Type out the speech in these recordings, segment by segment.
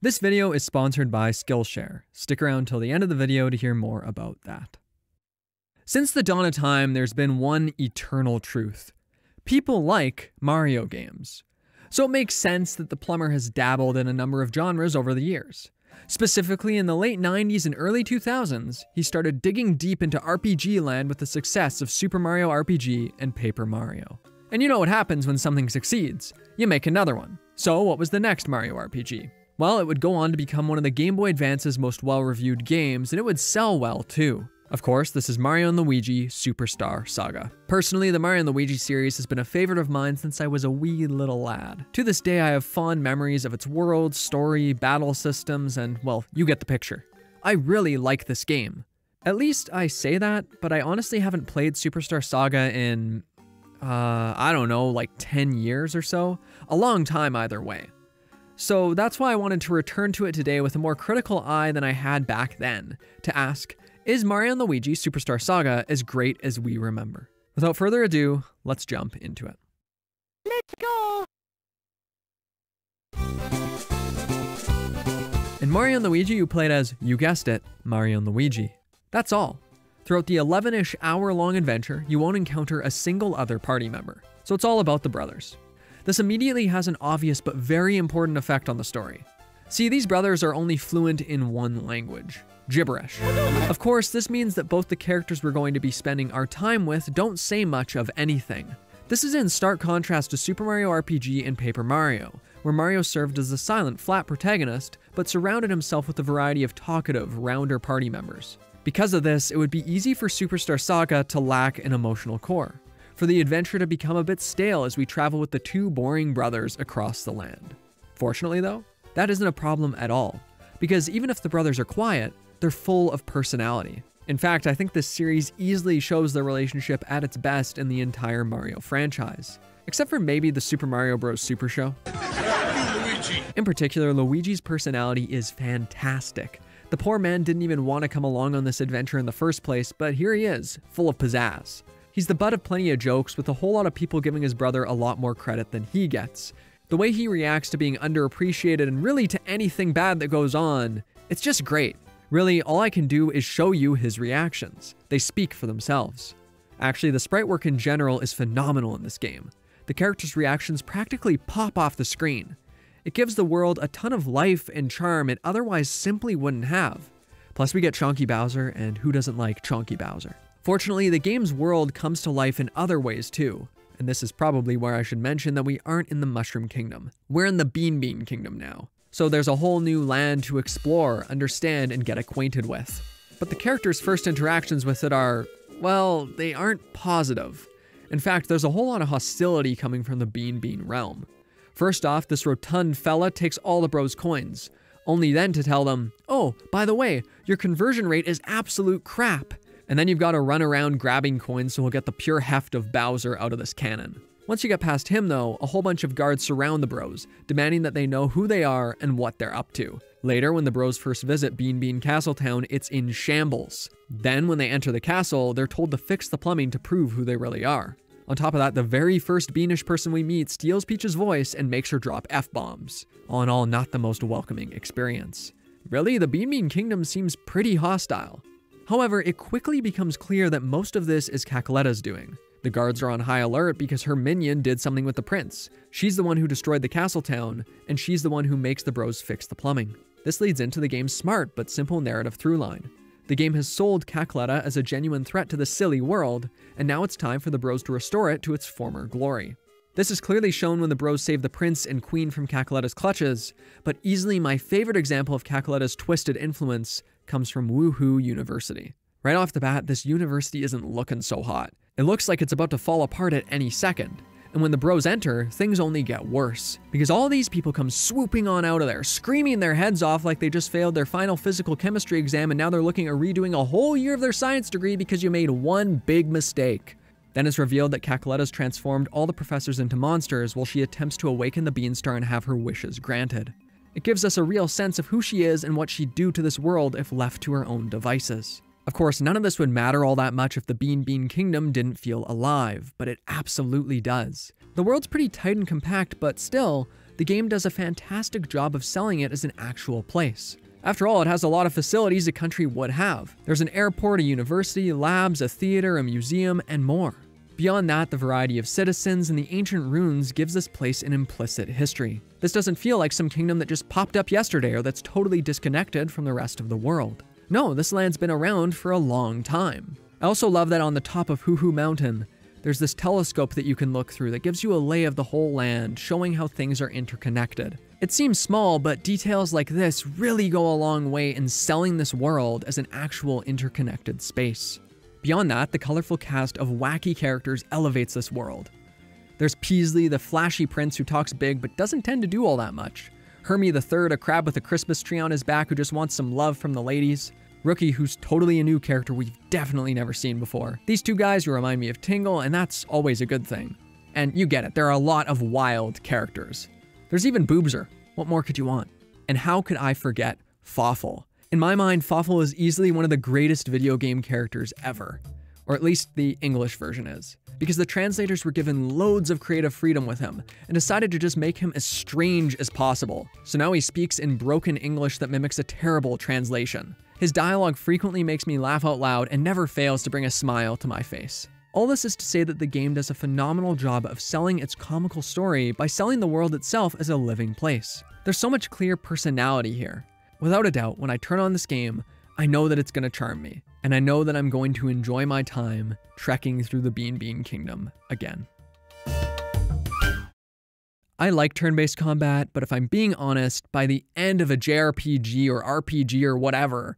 This video is sponsored by Skillshare. Stick around till the end of the video to hear more about that. Since the dawn of time, there's been one eternal truth. People like Mario games. So it makes sense that the plumber has dabbled in a number of genres over the years. Specifically in the late 90s and early 2000s, he started digging deep into RPG land with the success of Super Mario RPG and Paper Mario. And you know what happens when something succeeds. You make another one. So what was the next Mario RPG? Well, it would go on to become one of the Game Boy Advance's most well-reviewed games, and it would sell well too. Of course, this is Mario & Luigi Superstar Saga. Personally, the Mario & Luigi series has been a favorite of mine since I was a wee little lad. To this day, I have fond memories of its world, story, battle systems, and, well, you get the picture. I really like this game. At least I say that, but I honestly haven't played Superstar Saga in, I don't know, like 10 years or so? A long time either way. So that's why I wanted to return to it today with a more critical eye than I had back then, to ask, is Mario & Luigi Superstar Saga as great as we remember? Without further ado, let's jump into it. Let's go! In Mario & Luigi, you played as, you guessed it, Mario & Luigi. That's all. Throughout the 11-ish hour-long adventure, you won't encounter a single other party member. So it's all about the brothers. This immediately has an obvious but very important effect on the story. See, these brothers are only fluent in one language. Gibberish. Of course, this means that both the characters we're going to be spending our time with don't say much of anything. This is in stark contrast to Super Mario RPG and Paper Mario, where Mario served as the silent, flat protagonist, but surrounded himself with a variety of talkative, rounder party members. Because of this, it would be easy for Superstar Saga to lack an emotional core, for the adventure to become a bit stale as we travel with the two boring brothers across the land. Fortunately though, that isn't a problem at all, because even if the brothers are quiet, they're full of personality. In fact, I think this series easily shows their relationship at its best in the entire Mario franchise. Except for maybe the Super Mario Bros. Super Show. In particular, Luigi's personality is fantastic. The poor man didn't even want to come along on this adventure in the first place, but here he is, full of pizzazz. He's the butt of plenty of jokes, with a whole lot of people giving his brother a lot more credit than he gets. The way he reacts to being underappreciated and really to anything bad that goes on, it's just great. Really, all I can do is show you his reactions. They speak for themselves. Actually, the sprite work in general is phenomenal in this game. The characters' reactions practically pop off the screen. It gives the world a ton of life and charm it otherwise simply wouldn't have. Plus we get Chonky Bowser, and who doesn't like Chonky Bowser? Fortunately, the game's world comes to life in other ways too. And this is probably where I should mention that we aren't in the Mushroom Kingdom. We're in the Beanbean Kingdom now. So there's a whole new land to explore, understand, and get acquainted with. But the characters' first interactions with it are, well, they aren't positive. In fact, there's a whole lot of hostility coming from the Beanbean realm. First off, this rotund fella takes all the bros' coins, only then to tell them, oh, by the way, your conversion rate is absolute crap. And then you've got to run around grabbing coins so we'll get the pure heft of Bowser out of this cannon. Once you get past him though, a whole bunch of guards surround the bros, demanding that they know who they are and what they're up to. Later, when the bros first visit Beanbean Castletown, it's in shambles. Then, when they enter the castle, they're told to fix the plumbing to prove who they really are. On top of that, the very first Beanish person we meet steals Peach's voice and makes her drop F-bombs. All in all, not the most welcoming experience. Really, the Beanbean Kingdom seems pretty hostile. However, it quickly becomes clear that most of this is Cackletta's doing. The guards are on high alert because her minion did something with the prince. She's the one who destroyed the castle town, and she's the one who makes the bros fix the plumbing. This leads into the game's smart but simple narrative throughline. The game has sold Cackletta as a genuine threat to the silly world, and now it's time for the bros to restore it to its former glory. This is clearly shown when the bros save the prince and queen from Cackletta's clutches, but easily my favorite example of Cackletta's twisted influence comes from HooHoo University. Right off the bat, this university isn't looking so hot. It looks like it's about to fall apart at any second. And when the bros enter, things only get worse. Because all these people come swooping on out of there, screaming their heads off like they just failed their final physical chemistry exam and now they're looking at redoing a whole year of their science degree because you made one big mistake. Then it's revealed that Cackletta's transformed all the professors into monsters while she attempts to awaken the Beanstar and have her wishes granted. It gives us a real sense of who she is and what she'd do to this world if left to her own devices. Of course, none of this would matter all that much if the Beanbean Kingdom didn't feel alive, but it absolutely does. The world's pretty tight and compact, but still, the game does a fantastic job of selling it as an actual place. After all, it has a lot of facilities a country would have. There's an airport, a university, labs, a theater, a museum, and more. Beyond that, the variety of citizens and the ancient ruins gives this place an implicit history. This doesn't feel like some kingdom that just popped up yesterday or that's totally disconnected from the rest of the world. No, this land's been around for a long time. I also love that on the top of HooHoo Mountain, there's this telescope that you can look through that gives you a lay of the whole land, showing how things are interconnected. It seems small, but details like this really go a long way in selling this world as an actual interconnected space. Beyond that, the colorful cast of wacky characters elevates this world. There's Peasley, the flashy prince who talks big but doesn't tend to do all that much. Hermie III, a crab with a Christmas tree on his back who just wants some love from the ladies. Rookie, who's totally a new character we've definitely never seen before. These two guys who remind me of Tingle, and that's always a good thing. And you get it, there are a lot of wild characters. There's even Boobser. What more could you want? And how could I forget Fawful? In my mind, Fawful is easily one of the greatest video game characters ever. Or at least the English version is. Because the translators were given loads of creative freedom with him, and decided to just make him as strange as possible. So now he speaks in broken English that mimics a terrible translation. His dialogue frequently makes me laugh out loud and never fails to bring a smile to my face. All this is to say that the game does a phenomenal job of selling its comical story by selling the world itself as a living place. There's so much clear personality here. Without a doubt, when I turn on this game, I know that it's going to charm me, and I know that I'm going to enjoy my time trekking through the Beanbean Kingdom again. I like turn-based combat, but if I'm being honest, by the end of a JRPG or RPG or whatever,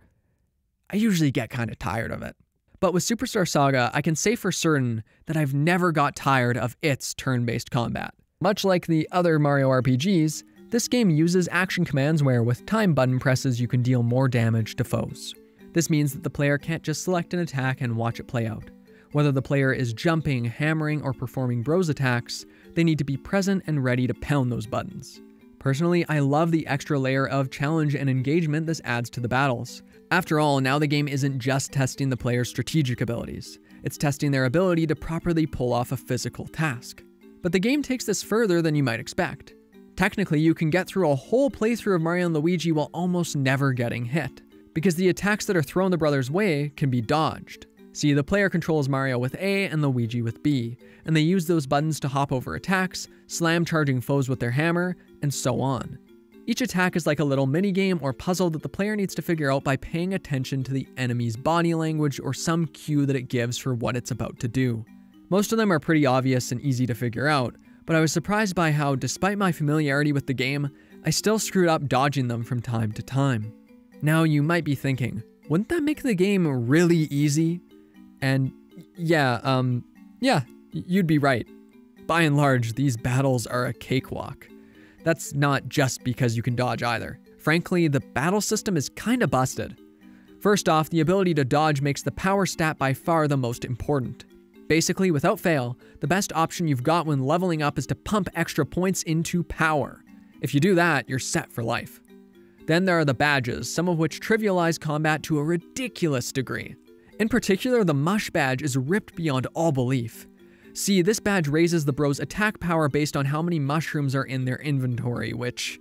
I usually get kind of tired of it. But with Superstar Saga, I can say for certain that I've never got tired of its turn-based combat. Much like the other Mario RPGs, this game uses action commands where with time button presses you can deal more damage to foes. This means that the player can't just select an attack and watch it play out. Whether the player is jumping, hammering, or performing bros attacks, they need to be present and ready to pound those buttons. Personally, I love the extra layer of challenge and engagement this adds to the battles. After all, now the game isn't just testing the player's strategic abilities, it's testing their ability to properly pull off a physical task. But the game takes this further than you might expect. Technically, you can get through a whole playthrough of Mario and Luigi while almost never getting hit, because the attacks that are thrown the brothers' way can be dodged. See, the player controls Mario with A and Luigi with B, and they use those buttons to hop over attacks, slam charging foes with their hammer, and so on. Each attack is like a little minigame or puzzle that the player needs to figure out by paying attention to the enemy's body language or some cue that it gives for what it's about to do. Most of them are pretty obvious and easy to figure out, but I was surprised by how, despite my familiarity with the game, I still screwed up dodging them from time to time. Now you might be thinking, wouldn't that make the game really easy? And yeah, you'd be right. By and large, these battles are a cakewalk. That's not just because you can dodge either. Frankly, the battle system is kinda busted. First off, the ability to dodge makes the power stat by far the most important. Basically, without fail, the best option you've got when leveling up is to pump extra points into power. If you do that, you're set for life. Then there are the badges, some of which trivialize combat to a ridiculous degree. In particular, the Mush badge is ripped beyond all belief. See, this badge raises the bros' attack power based on how many mushrooms are in their inventory, which,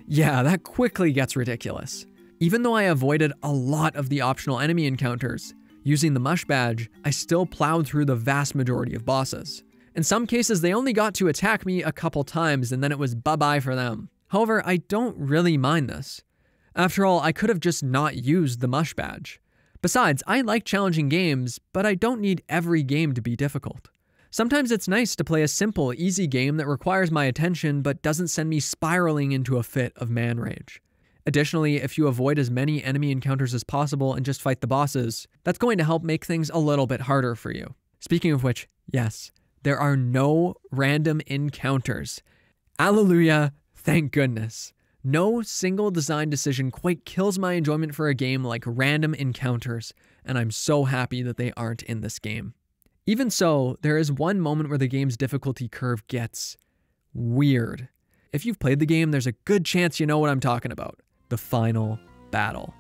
yeah, that quickly gets ridiculous. Even though I avoided a lot of the optional enemy encounters, using the Mush badge, I still plowed through the vast majority of bosses. In some cases, they only got to attack me a couple times and then it was bye-bye for them. However, I don't really mind this. After all, I could have just not used the Mush badge. Besides, I like challenging games, but I don't need every game to be difficult. Sometimes it's nice to play a simple, easy game that requires my attention but doesn't send me spiraling into a fit of man rage. Additionally, if you avoid as many enemy encounters as possible and just fight the bosses, that's going to help make things a little bit harder for you. Speaking of which, yes, there are no random encounters. Alleluia, thank goodness. No single design decision quite kills my enjoyment for a game like random encounters, and I'm so happy that they aren't in this game. Even so, there is one moment where the game's difficulty curve gets weird. If you've played the game, there's a good chance you know what I'm talking about. The final battle.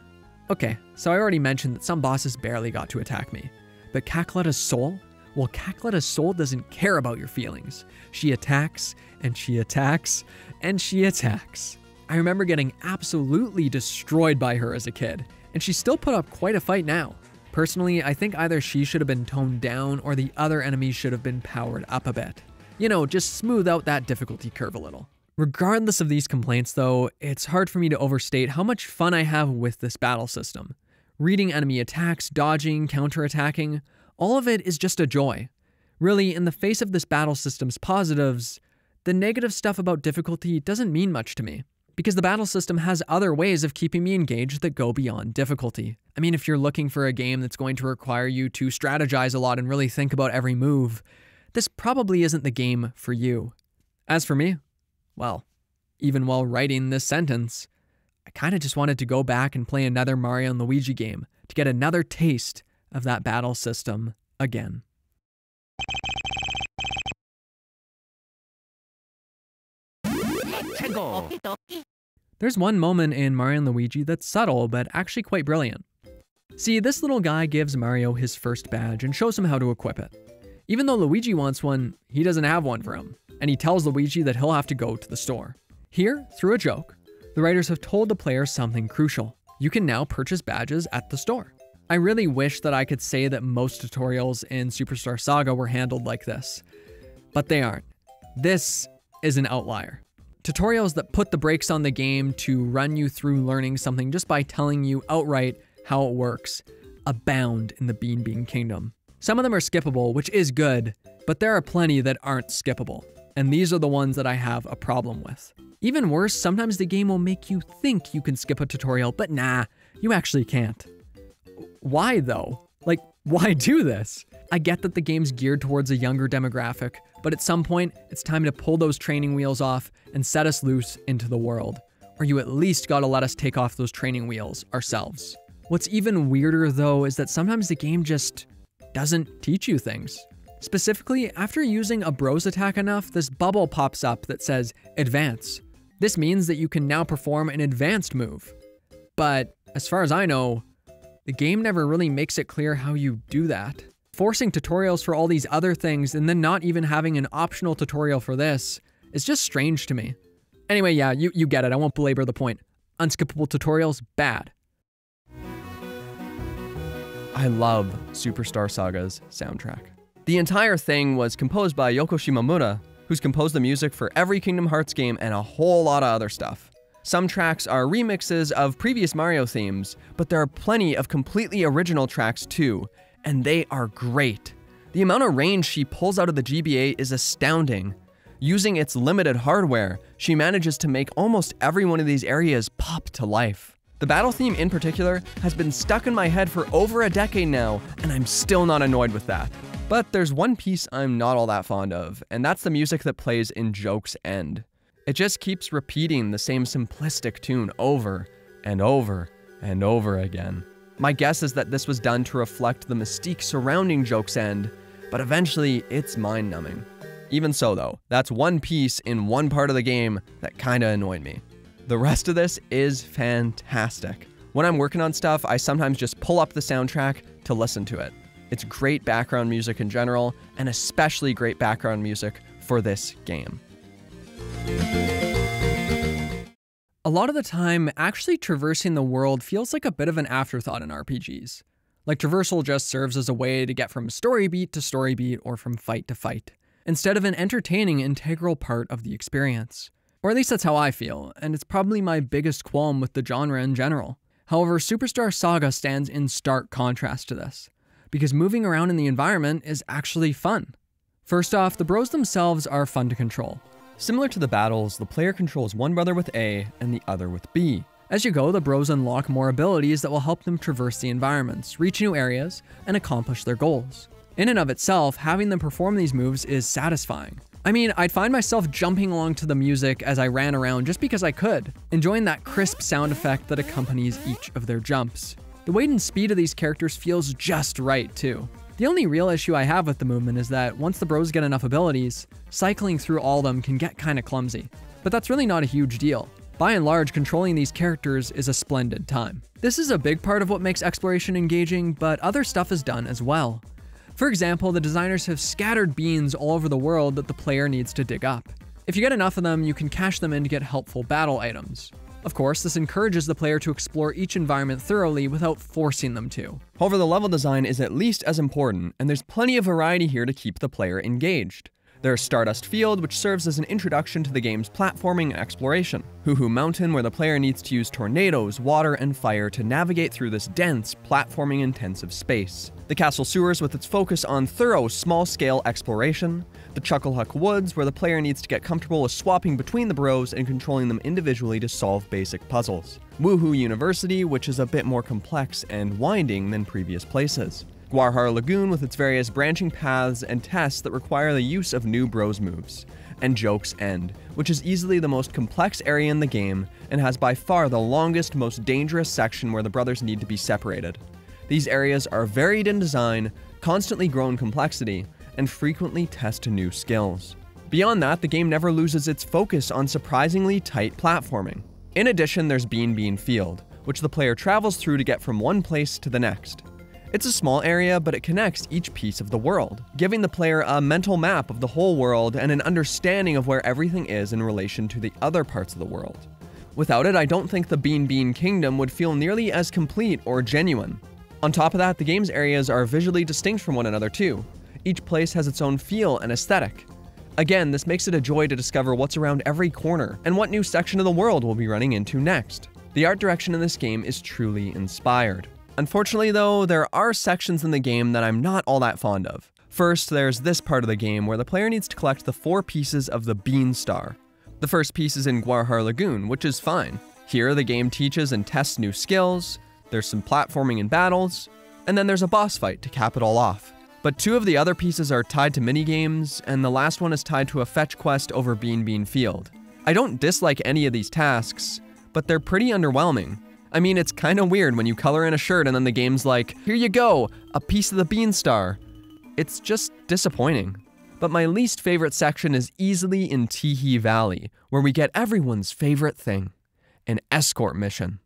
Okay, so I already mentioned that some bosses barely got to attack me, but Cackletta's soul? Well, Cackletta's soul doesn't care about your feelings. She attacks, and she attacks, and she attacks. I remember getting absolutely destroyed by her as a kid, and she still put up quite a fight now. Personally, I think either she should have been toned down or the other enemies should have been powered up a bit. You know, just smooth out that difficulty curve a little. Regardless of these complaints though, it's hard for me to overstate how much fun I have with this battle system. Reading enemy attacks, dodging, counterattacking, all of it is just a joy. Really, in the face of this battle system's positives, the negative stuff about difficulty doesn't mean much to me, because the battle system has other ways of keeping me engaged that go beyond difficulty. I mean, if you're looking for a game that's going to require you to strategize a lot and really think about every move, this probably isn't the game for you. As for me, well, even while writing this sentence, I kind of just wanted to go back and play another Mario and Luigi game to get another taste of that battle system again. There's one moment in Mario and Luigi that's subtle, but actually quite brilliant. See, this little guy gives Mario his first badge and shows him how to equip it. Even though Luigi wants one, he doesn't have one for him, and he tells Luigi that he'll have to go to the store. Here, through a joke, the writers have told the player something crucial. You can now purchase badges at the store. I really wish that I could say that most tutorials in Superstar Saga were handled like this, but they aren't. This is an outlier. Tutorials that put the brakes on the game to run you through learning something just by telling you outright how it works abound in the Beanbean kingdom. Some of them are skippable, which is good, but there are plenty that aren't skippable, and these are the ones that I have a problem with. Even worse, sometimes the game will make you think you can skip a tutorial, but nah, you actually can't. Why though? Like, why do this? I get that the game's geared towards a younger demographic, but at some point, it's time to pull those training wheels off and set us loose into the world. Or you at least gotta let us take off those training wheels ourselves. What's even weirder though is that sometimes the game just doesn't teach you things. Specifically, after using a bros attack enough, this bubble pops up that says advance. This means that you can now perform an advanced move. But as far as I know, the game never really makes it clear how you do that. Forcing tutorials for all these other things and then not even having an optional tutorial for this is just strange to me. Anyway, yeah, you get it. I won't belabor the point. Unskippable tutorials, bad. I love Superstar Saga's soundtrack. The entire thing was composed by Yoko Shimomura, who's composed the music for every Kingdom Hearts game and a whole lot of other stuff. Some tracks are remixes of previous Mario themes, but there are plenty of completely original tracks too, and they are great. The amount of range she pulls out of the GBA is astounding. Using its limited hardware, she manages to make almost every one of these areas pop to life. The battle theme in particular has been stuck in my head for over a decade now, and I'm still not annoyed with that. But there's one piece I'm not all that fond of, and that's the music that plays in Joke's End. It just keeps repeating the same simplistic tune over and over and over again. My guess is that this was done to reflect the mystique surrounding Joke's End, but eventually it's mind-numbing. Even so though, that's one piece in one part of the game that kinda annoyed me. The rest of this is fantastic. When I'm working on stuff, I sometimes just pull up the soundtrack to listen to it. It's great background music in general, and especially great background music for this game. A lot of the time, actually traversing the world feels like a bit of an afterthought in RPGs. Like traversal just serves as a way to get from story beat to story beat or from fight to fight, instead of an entertaining integral part of the experience. Or at least that's how I feel, and it's probably my biggest qualm with the genre in general. However, Superstar Saga stands in stark contrast to this, because moving around in the environment is actually fun. First off, the bros themselves are fun to control. Similar to the battles, the player controls one brother with A and the other with B. As you go, the bros unlock more abilities that will help them traverse the environments, reach new areas, and accomplish their goals. In and of itself, having them perform these moves is satisfying. I mean, I'd find myself jumping along to the music as I ran around just because I could, enjoying that crisp sound effect that accompanies each of their jumps. The weight and speed of these characters feels just right, too. The only real issue I have with the movement is that once the bros get enough abilities, cycling through all of them can get kinda clumsy. But that's really not a huge deal. By and large, controlling these characters is a splendid time. This is a big part of what makes exploration engaging, but other stuff is done as well. For example, the designers have scattered beans all over the world that the player needs to dig up. If you get enough of them, you can cache them in to get helpful battle items. Of course, this encourages the player to explore each environment thoroughly without forcing them to. However, the level design is at least as important, and there's plenty of variety here to keep the player engaged. There's Stardust Field, which serves as an introduction to the game's platforming and exploration. HooHoo Mountain, where the player needs to use tornadoes, water, and fire to navigate through this dense, platforming-intensive space. The Castle Sewers, with its focus on thorough, small-scale exploration. The Chucklehuck Woods, where the player needs to get comfortable with swapping between the bros and controlling them individually to solve basic puzzles. Woohoo University, which is a bit more complex and winding than previous places. Guarhar Lagoon, with its various branching paths and tests that require the use of new bros moves. And Joke's End, which is easily the most complex area in the game and has by far the longest, most dangerous section where the brothers need to be separated. These areas are varied in design, constantly grow in complexity, and frequently test new skills. Beyond that, the game never loses its focus on surprisingly tight platforming. In addition, there's Beanbean Field, which the player travels through to get from one place to the next. It's a small area, but it connects each piece of the world, giving the player a mental map of the whole world and an understanding of where everything is in relation to the other parts of the world. Without it, I don't think the Beanbean Kingdom would feel nearly as complete or genuine. On top of that, the game's areas are visually distinct from one another too. Each place has its own feel and aesthetic. Again, this makes it a joy to discover what's around every corner and what new section of the world we'll be running into next. The art direction in this game is truly inspired. Unfortunately though, there are sections in the game that I'm not all that fond of. First, there's this part of the game where the player needs to collect the 4 pieces of the Bean Star. The first piece is in Guarhar Lagoon, which is fine. Here, the game teaches and tests new skills, there's some platforming and battles, and then there's a boss fight to cap it all off. But 2 of the other pieces are tied to minigames, and the last one is tied to a fetch quest over Beanbean Field. I don't dislike any of these tasks, but they're pretty underwhelming. I mean, it's kinda weird when you color in a shirt and then the game's like, here you go, a piece of the Bean Star. It's just disappointing. But my least favorite section is easily in Teehee Valley, where we get everyone's favorite thing, an escort mission.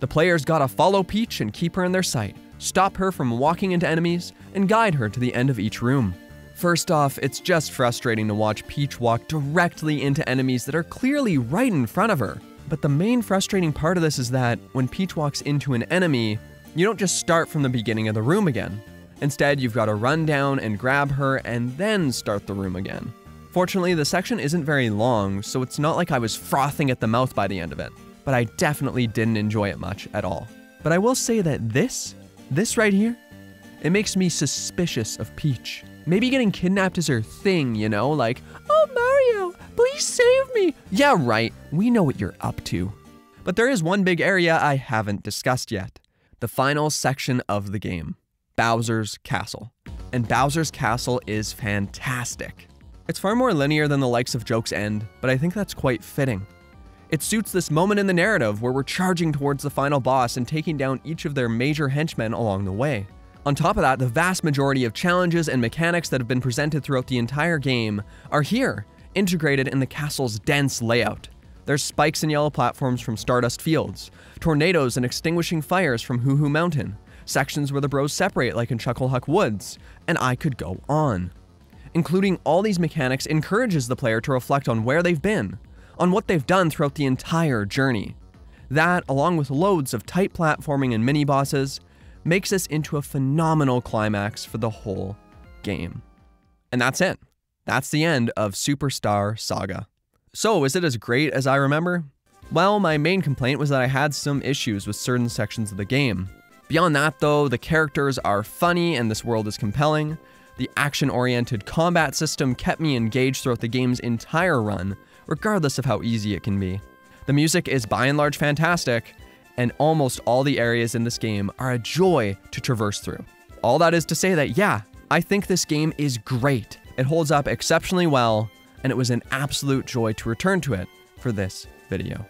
The player's gotta follow Peach and keep her in their sight, stop her from walking into enemies, and guide her to the end of each room. First off, it's just frustrating to watch Peach walk directly into enemies that are clearly right in front of her. But the main frustrating part of this is that when Peach walks into an enemy, you don't just start from the beginning of the room again. Instead, you've got to run down and grab her and then start the room again. Fortunately, the section isn't very long, so it's not like I was frothing at the mouth by the end of it, but I definitely didn't enjoy it much at all. But I will say that this right here, it makes me suspicious of Peach. Maybe getting kidnapped is her thing, you know, like, oh Mario, please save me. Yeah, right, we know what you're up to. But there is one big area I haven't discussed yet. The final section of the game, Bowser's Castle. And Bowser's Castle is fantastic. It's far more linear than the likes of Joke's End, but I think that's quite fitting. It suits this moment in the narrative where we're charging towards the final boss and taking down each of their major henchmen along the way. On top of that, the vast majority of challenges and mechanics that have been presented throughout the entire game are here, integrated in the castle's dense layout. There's spikes and yellow platforms from Stardust Fields, tornadoes and extinguishing fires from HooHoo Mountain, sections where the bros separate like in Chucklehuck Woods, and I could go on. Including all these mechanics encourages the player to reflect on where they've been, on what they've done throughout the entire journey. That, along with loads of tight platforming and mini-bosses, makes this into a phenomenal climax for the whole game. And that's it. That's the end of Superstar Saga. So, is it as great as I remember? Well, my main complaint was that I had some issues with certain sections of the game. Beyond that though, the characters are funny and this world is compelling. The action-oriented combat system kept me engaged throughout the game's entire run, regardless of how easy it can be. The music is by and large fantastic, and almost all the areas in this game are a joy to traverse through. All that is to say that, yeah, I think this game is great. It holds up exceptionally well, and it was an absolute joy to return to it for this video.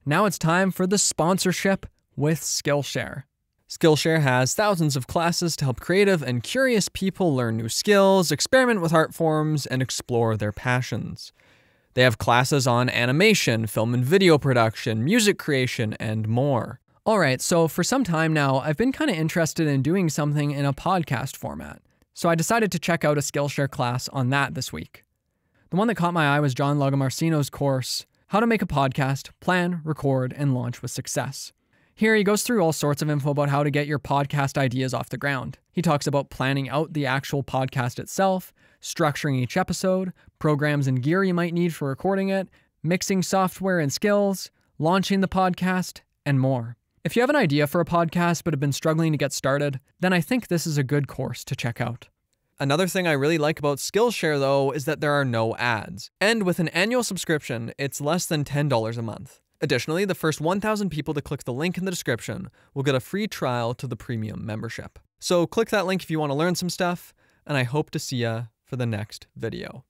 Now it's time for the sponsorship with Skillshare. Skillshare has thousands of classes to help creative and curious people learn new skills, experiment with art forms, and explore their passions. They have classes on animation, film and video production, music creation, and more. Alright, so for some time now, I've been kind of interested in doing something in a podcast format. So I decided to check out a Skillshare class on that this week. The one that caught my eye was John Lagomarsino's course, How to Make a Podcast, Plan, Record, and Launch with Success. Here he goes through all sorts of info about how to get your podcast ideas off the ground. He talks about planning out the actual podcast itself, structuring each episode, programs and gear you might need for recording it, mixing software and skills, launching the podcast, and more. If you have an idea for a podcast but have been struggling to get started, then I think this is a good course to check out. Another thing I really like about Skillshare, though, is that there are no ads. And with an annual subscription, it's less than $10 a month. Additionally, the first 1,000 people to click the link in the description will get a free trial to the premium membership. So click that link if you want to learn some stuff, and I hope to see ya for the next video.